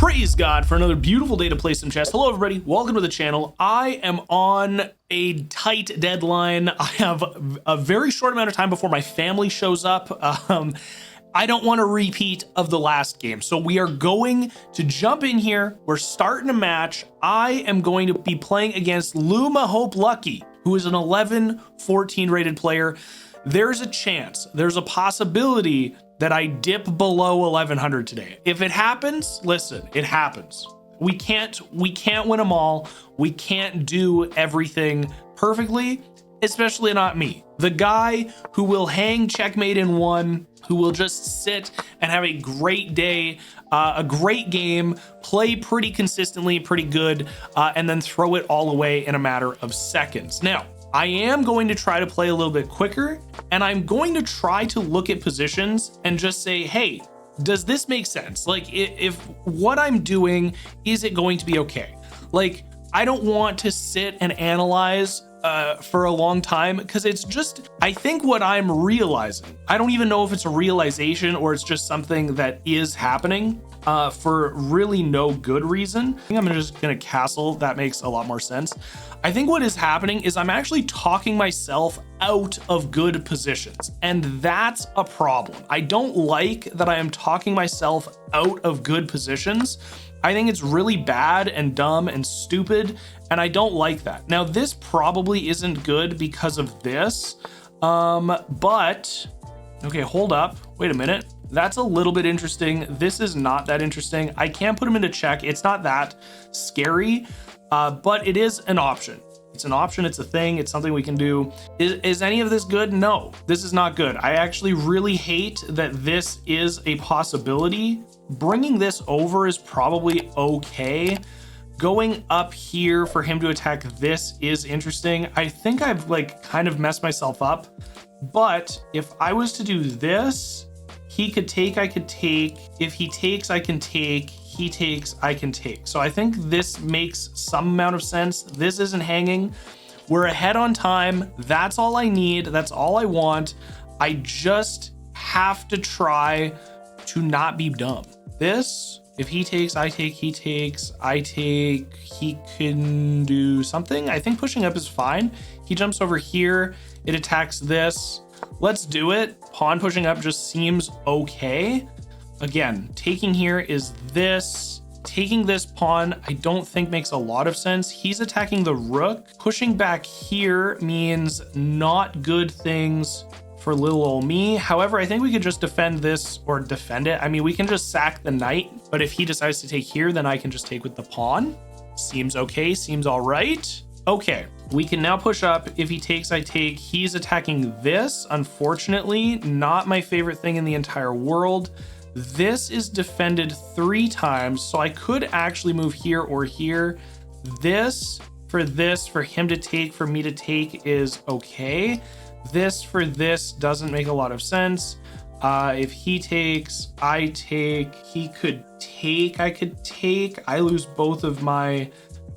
Praise God for another beautiful day to play some chess. Hello everybody, welcome to the channel. I am on a tight deadline. I have a very short amount of time before my family shows up. I don't want a repeat of the last game, so we are going to jump in here. We're starting a match. I am going to be playing against Luma Hope Lucky, who is an 11-14 rated player. There's a chance, there's a possibility that I dip below 1100 today. If it happens, listen, it happens. We can't win them all. We can't do everything perfectly, especially not me. The guy who will hang checkmate in one, who will just sit and have a great day, a great game, play pretty consistently, pretty good, and then throw it all away in a matter of seconds. Now, I am going to try to play a little bit quicker, and I'm going to try to look at positions and just say, hey, does this make sense? Like, if what I'm doing, is it going to be okay? Like, I don't want to sit and analyze for a long time, because it's just, I think what I'm realizing, I don't even know if it's a realization or it's just something that is happening for really no good reason. I think I'm just gonna castle. That makes a lot more sense. I think what is happening is I'm actually talking myself out of good positions, and that's a problem. I don't like that I am talking myself out of good positions. I think it's really bad and dumb and stupid, and I don't like that. Now, this probably isn't good because of this, but okay, hold up, wait a minute. That's a little bit interesting. This is not that interesting. I can't put him into check. It's not that scary, but it is an option. It's an option, it's a thing, it's something we can do. Is any of this good? No, this is not good. I actually really hate that this is a possibility. Bringing this over is probably okay. Going up here for him to attack this is interesting. I think I've like kind of messed myself up, but if I was to do this, he could take, I could take. If he takes, I can take. He takes, I can take. So I think this makes some amount of sense. This isn't hanging. We're ahead on time. That's all I need. That's all I want. I just have to try to not be dumb. This, if he takes, I take, he takes, I take, he can do something. I think pushing up is fine. He jumps over here. It attacks this. Let's do it. Pawn pushing up just seems okay. Again, taking here is this. Taking this pawn, I don't think makes a lot of sense. He's attacking the rook. Pushing back here means not good things for little old me. However, I think we could just defend this, or defend it. I mean, we can just sack the knight, but if he decides to take here, then I can just take with the pawn. Seems okay, seems all right. Okay, we can now push up. If he takes, I take. He's attacking this. Unfortunately, not my favorite thing in the entire world. This is defended 3 times, so I could actually move here or here. This, for him to take, for me to take is okay. This for this doesn't make a lot of sense. If he takes, I take. He could take, I could take. I lose both of my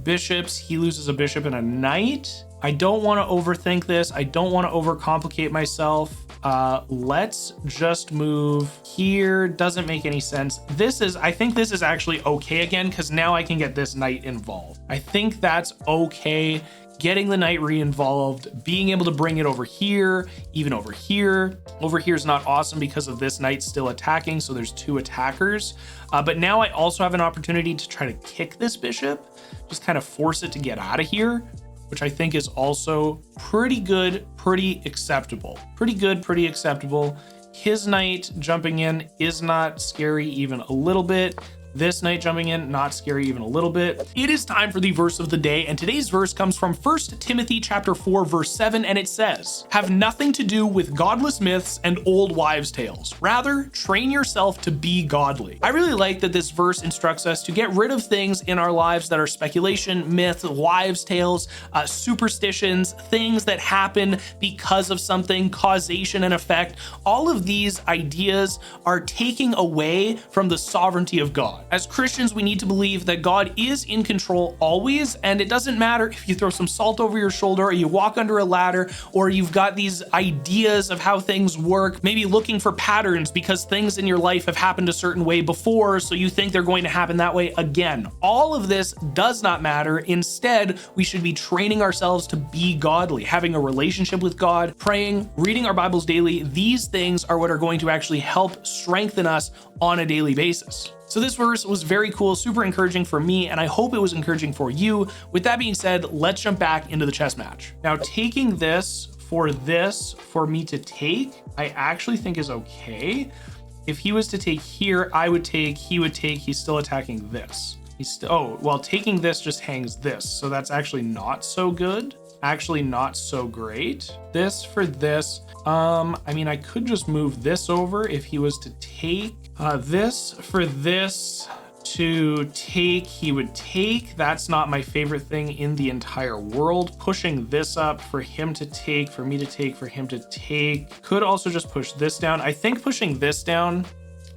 bishops. He loses a bishop and a knight. I don't want to overthink this. I don't want to overcomplicate myself. Let's just move here. Doesn't make any sense. I think this is actually okay again, because now I can get this knight involved. I think that's okay. Getting the knight re-involved, being able to bring it over here, even over here. Over here is not awesome because of this knight still attacking, so there's 2 attackers. But now I also have an opportunity to try to kick this bishop, just kind of force it to get out of here, which I think is also pretty good, pretty acceptable. Pretty good, pretty acceptable. His knight jumping in is not scary even a little bit. This knight jumping in, not scary even a little bit. It is time for the verse of the day, and today's verse comes from 1 Timothy chapter 4, verse 7, and it says, "Have nothing to do with godless myths and old wives' tales. Rather, train yourself to be godly." I really like that this verse instructs us to get rid of things in our lives that are speculation, myth, wives' tales, superstitions, things that happen because of something, causation and effect. All of these ideas are taking away from the sovereignty of God. As Christians, we need to believe that God is in control always, and it doesn't matter if you throw some salt over your shoulder or you walk under a ladder or you've got these ideas of how things work, maybe looking for patterns because things in your life have happened a certain way before, so you think they're going to happen that way again. All of this does not matter. Instead, we should be training ourselves to be godly, having a relationship with God, praying, reading our Bibles daily. These things are what are going to actually help strengthen us on a daily basis. So this verse was very cool, super encouraging for me, and I hope it was encouraging for you. With that being said, let's jump back into the chess match. Now, taking this for me to take, I actually think is okay. If he was to take here, I would take, he would take, he's still attacking this. Taking this just hangs this. So that's actually not so good. Actually not so great. This for this. I mean, I could just move this over if he was to take this for this to take, he would take. That's not my favorite thing in the entire world. Pushing this up for him to take, for me to take, for him to take. Could also just push this down. I think pushing this down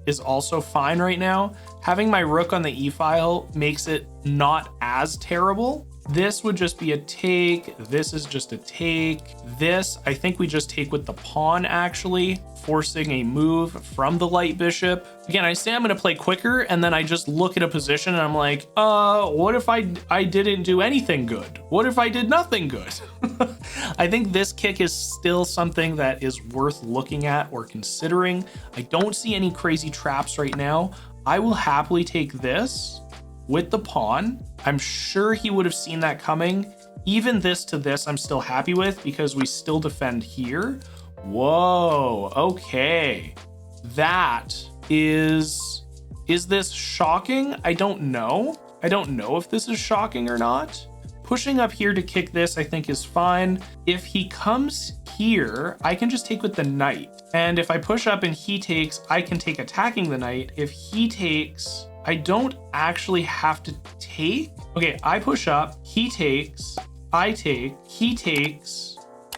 is also fine right now. Having my rook on the e-file makes it not as terrible. This would just be a take. This is just a take. This, I think we just take with the pawn, actually, forcing a move from the light bishop. Again, I say I'm going to play quicker, and then I just look at a position and I'm like, what if I didn't do anything good? What if I did nothing good? I think this kick is still something that is worth looking at or considering. I don't see any crazy traps right now. I will happily take this with the pawn. I'm sure he would have seen that coming. Even this to this, I'm still happy with because we still defend here. Whoa, okay. That is this shocking? I don't know. I don't know if this is shocking or not. Pushing up here to kick this, I think is fine. If he comes here, I can just take with the knight. And if I push up and he takes, I can take attacking the knight. If he takes, I don't actually have to take. Okay, I push up, he takes, I take, he takes.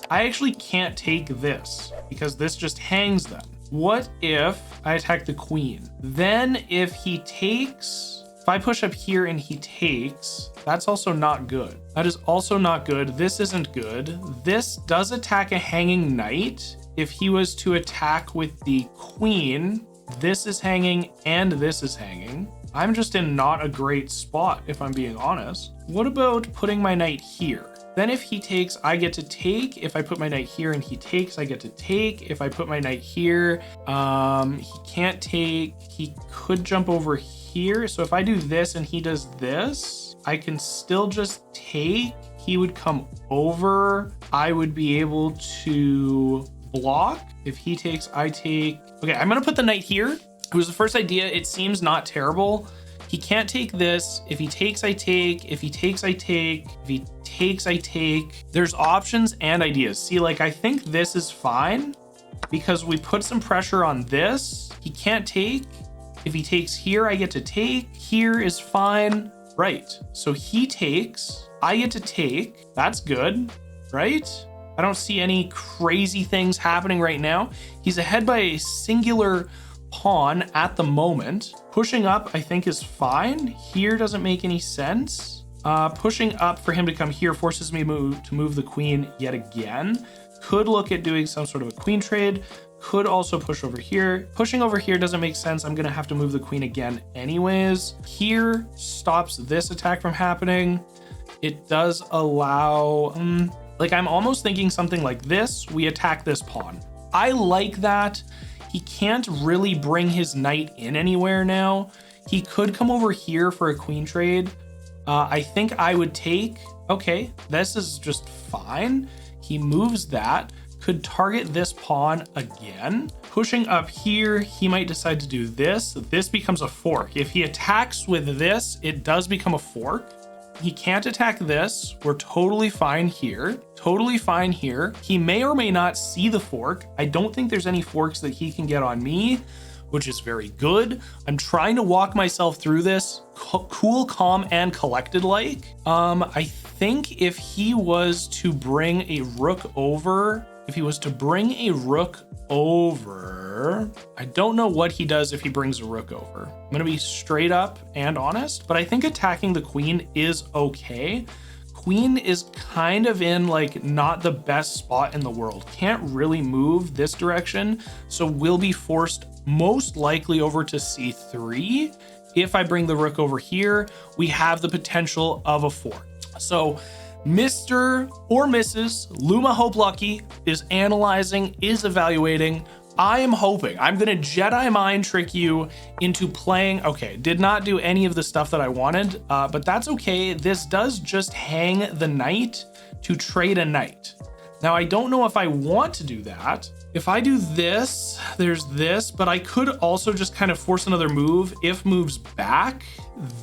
I actually can't take this because this just hangs them. What if I attack the queen? Then if he takes, if I push up here and he takes, that's also not good. That is also not good. This isn't good. This does attack a hanging knight. If he was to attack with the queen, this is hanging and this is hanging. I'm just in not a great spot, if I'm being honest. What about putting my knight here? Then if he takes, I get to take. If I put my knight here and he takes, I get to take. If I put my knight here, he can't take. He could jump over here. So if I do this and he does this, I can still just take. He would come over. I would be able to block. If he takes, I take. Okay, I'm gonna put the knight here. It was the first idea. It seems not terrible. He can't take this. If he takes, I take. If he takes, I take. If he takes, I take. There's options and ideas. See, like, I think this is fine because we put some pressure on this. He can't take. If he takes here, I get to take. Here is fine. Right. So he takes. I get to take. That's good, right? I don't see any crazy things happening right now. He's ahead by a singular pawn at the moment. Pushing up, I think, is fine. Here doesn't make any sense. Pushing up for him to come here forces me to move the queen yet again. Could look at doing some sort of a queen trade. Could also push over here. Pushing over here doesn't make sense. I'm gonna have to move the queen again anyways. Here stops this attack from happening. It does allow, like, I'm almost thinking something like this. We attack this pawn. I like that. He can't really bring his knight in anywhere now. He could come over here for a queen trade. I think I would take. Okay, this is just fine. He moves that. Could target this pawn again. Pushing up here, he might decide to do this. This becomes a fork. If he attacks with this, it does become a fork. He can't attack this. We're totally fine here. Totally fine here. He may or may not see the fork. I don't think there's any forks that he can get on me, which is very good. I'm trying to walk myself through this cool, calm, and collected like. I think if he was to bring a rook over if he was to bring a rook over, I don't know what he does if he brings a rook over. I'm gonna be straight up and honest, but I think attacking the queen is okay. Queen is kind of in like not the best spot in the world. Can't really move this direction, so will be forced most likely over to c3. If I bring the rook over here, we have the potential of a fork. So Mr. or Mrs. Luma Hope Lucky is analyzing, is evaluating. I am hoping, I'm gonna Jedi mind trick you into playing, okay, did not do any of the stuff that I wanted, but that's okay. This does just hang the knight to trade a knight. Now, I don't know if I want to do that. If I do this, there's this, but I could also just kind of force another move. If moves back,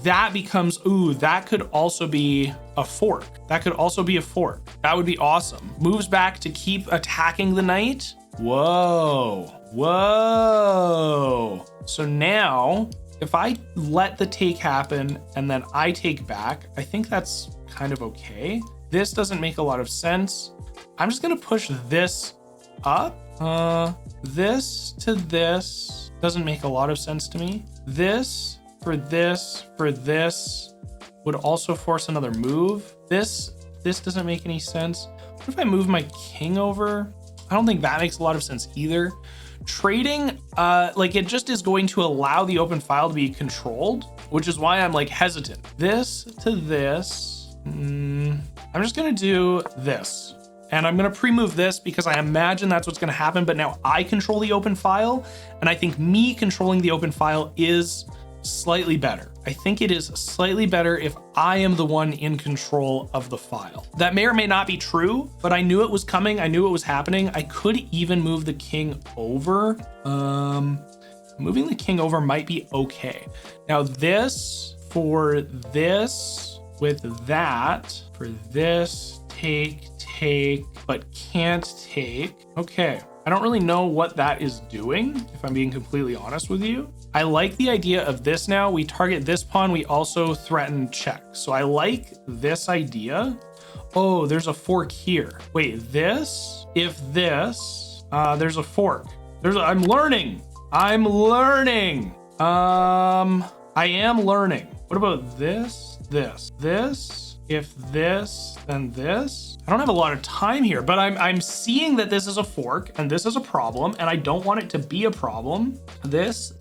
that becomes, ooh, that could also be a fork. That could also be a fork. That would be awesome. Moves back to keep attacking the knight. Whoa, whoa. So now, if I let the take happen and then I take back, I think that's kind of okay. This doesn't make a lot of sense. I'm just gonna push this up. This to this doesn't make a lot of sense to me. This for this would also force another move. This doesn't make any sense. What if I move my king over? I don't think that makes a lot of sense either. Trading, like it just is going to allow the open file to be controlled, which is why I'm like hesitant. This to this, I'm just gonna do this. And I'm gonna pre-move this because I imagine that's what's gonna happen, but now I control the open file, and I think me controlling the open file is slightly better. I think it is slightly better if I am the one in control of the file. That may or may not be true, but I knew it was coming. I knew it was happening. I could even move the king over. Moving the king over might be okay. Now this for this with that for this, take, but can't take. Okay. I don't really know what that is doing, if I'm being completely honest with you. I like the idea of this now. We target this pawn, we also threaten check. So I like this idea. Oh, there's a fork here. Wait, this, if this, there's a fork. I'm learning. I am learning. What about this, if this, then this? I don't have a lot of time here, but I'm seeing that this is a fork and this is a problem, and I don't want it to be a problem. This,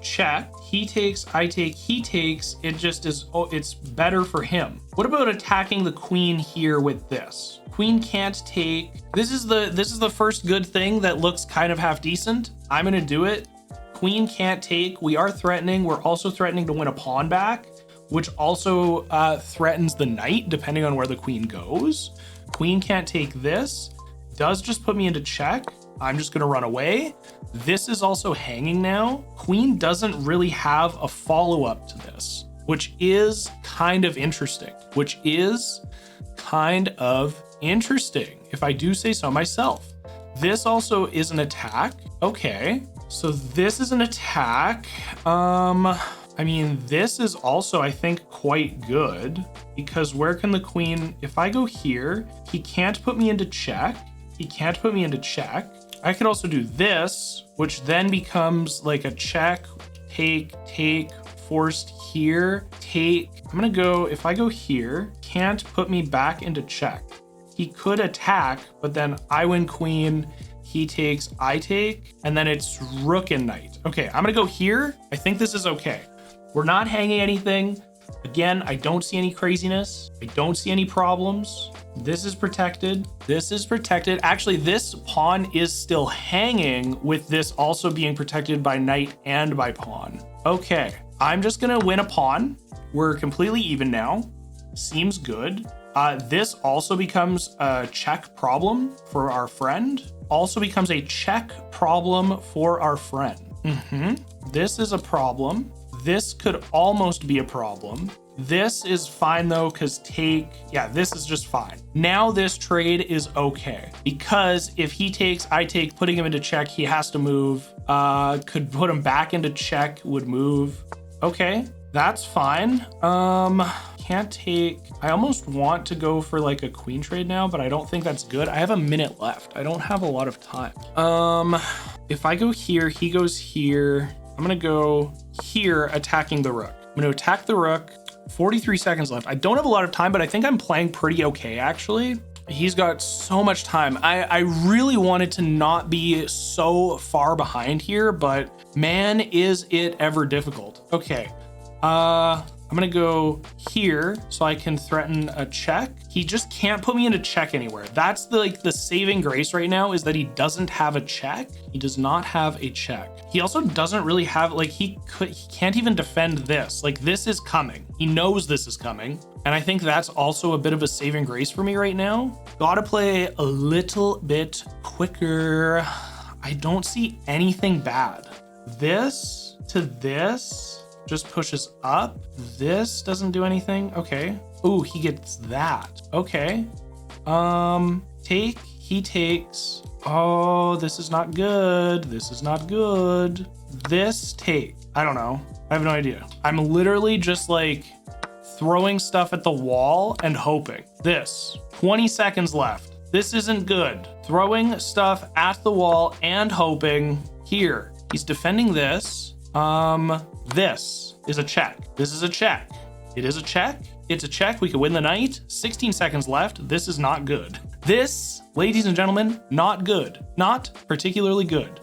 check, he takes, I take, he takes, it just is, oh, it's better for him. What about attacking the queen here with this? Queen can't take. This is the first good thing that looks kind of half decent. I'm gonna do it. Queen can't take, we are threatening. We're also threatening to win a pawn back, which also threatens the knight depending on where the queen goes. Queen can't take this, does just put me into check. I'm just gonna run away. This is also hanging now. Queen doesn't really have a follow-up to this, which is kind of interesting, if I do say so myself. This also is an attack. Okay, so this is an attack. I mean, this is also, I think, quite good because where can the queen, if I go here, he can't put me into check. I could also do this, which then becomes like a check, take, forced here, take. I'm gonna go, if I go here, can't put me back into check. He could attack, but then I win queen, he takes, I take, and then it's rook and knight. Okay, I'm gonna go here. I think this is okay. We're not hanging anything. Again, I don't see any craziness. I don't see any problems. This is protected. Actually, this pawn is still hanging with this also being protected by knight and by pawn. Okay, I'm just gonna win a pawn. We're completely even now. Seems good. This also becomes a check problem for our friend. This is a problem. This could almost be a problem. This is fine though, because this is just fine. Now this trade is okay, because if he takes, I take, putting him into check, he has to move. Could put him back into check, would move. Okay, that's fine. can't take, I almost want to go for like a queen trade now, but I don't think that's good. I have a minute left. I don't have a lot of time. If I go here, he goes here. I'm gonna go here attacking the rook. I'm gonna attack the rook. 43 seconds left. I don't have a lot of time, but I think I'm playing pretty okay, actually. He's got so much time. I really wanted to not be so far behind here, but man, is it ever difficult. Okay, I'm gonna go here so I can threaten a check. He just can't put me into check anywhere. That's the saving grace right now, is that he doesn't have a check. He does not have a check. He also doesn't really have, like, he can't even defend this. Like, this is coming. He knows this is coming. And I think that's also a bit of a saving grace for me right now. Gotta play a little bit quicker. I don't see anything bad. This to this just pushes up. This doesn't do anything. Okay. Ooh, he gets that. Okay. He takes. Oh, this is not good. This is not good. This take. I don't know. I have no idea. I'm literally just like throwing stuff at the wall and hoping. This. 20 seconds left. This isn't good. Throwing stuff at the wall and hoping. Here. He's defending this. This is a check. This is a check. It is a check. It's a check. We could win the night. 16 seconds left. This is not good. This, ladies and gentlemen, not good. Not particularly good.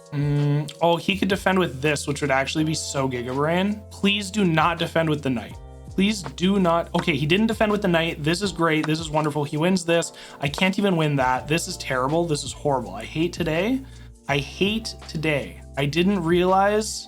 Oh, he could defend with this, which would actually be so Giga Brain. Please do not defend with the knight. Please do not. Okay, he didn't defend with the knight. This is great. This is wonderful. He wins this. I can't even win that. This is terrible. This is horrible. I hate today. I hate today. I didn't realize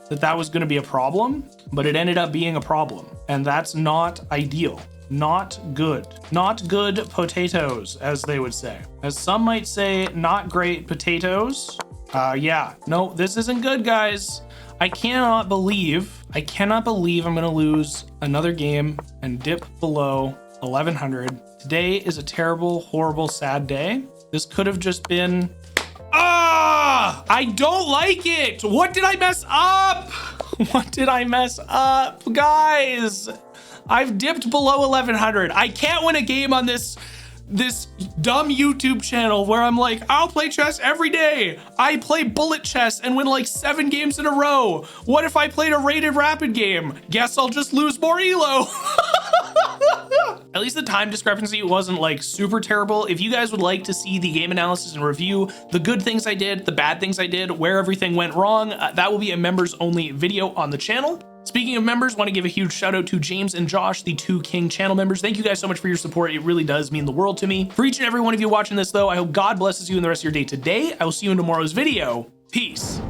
that was going to be a problem, but it ended up being a problem. And that's not ideal. Not good. Not good potatoes, as they would say. As some might say, not great potatoes. Yeah, no, this isn't good, guys. I cannot believe I'm going to lose another game and dip below 1100. Today is a terrible, horrible, sad day. This could have just been... I don't like it. What did I mess up? What did I mess up, guys? I've dipped below 1100. I can't win a game on this dumb YouTube channel where I'm like, I'll play chess every day. I play bullet chess and win like 7 games in a row. What if I played a rated rapid game? Guess I'll just lose more elo. At least the time discrepancy wasn't like super terrible. If you guys would like to see the game analysis and review, the good things I did, the bad things I did, where everything went wrong, that will be a members only video on the channel. Speaking of members, want to give a huge shout out to James and Josh, the 2 King channel members. Thank you guys so much for your support. It really does mean the world to me. For each and every one of you watching this though, I hope God blesses you in the rest of your day today. I will see you in tomorrow's video. Peace.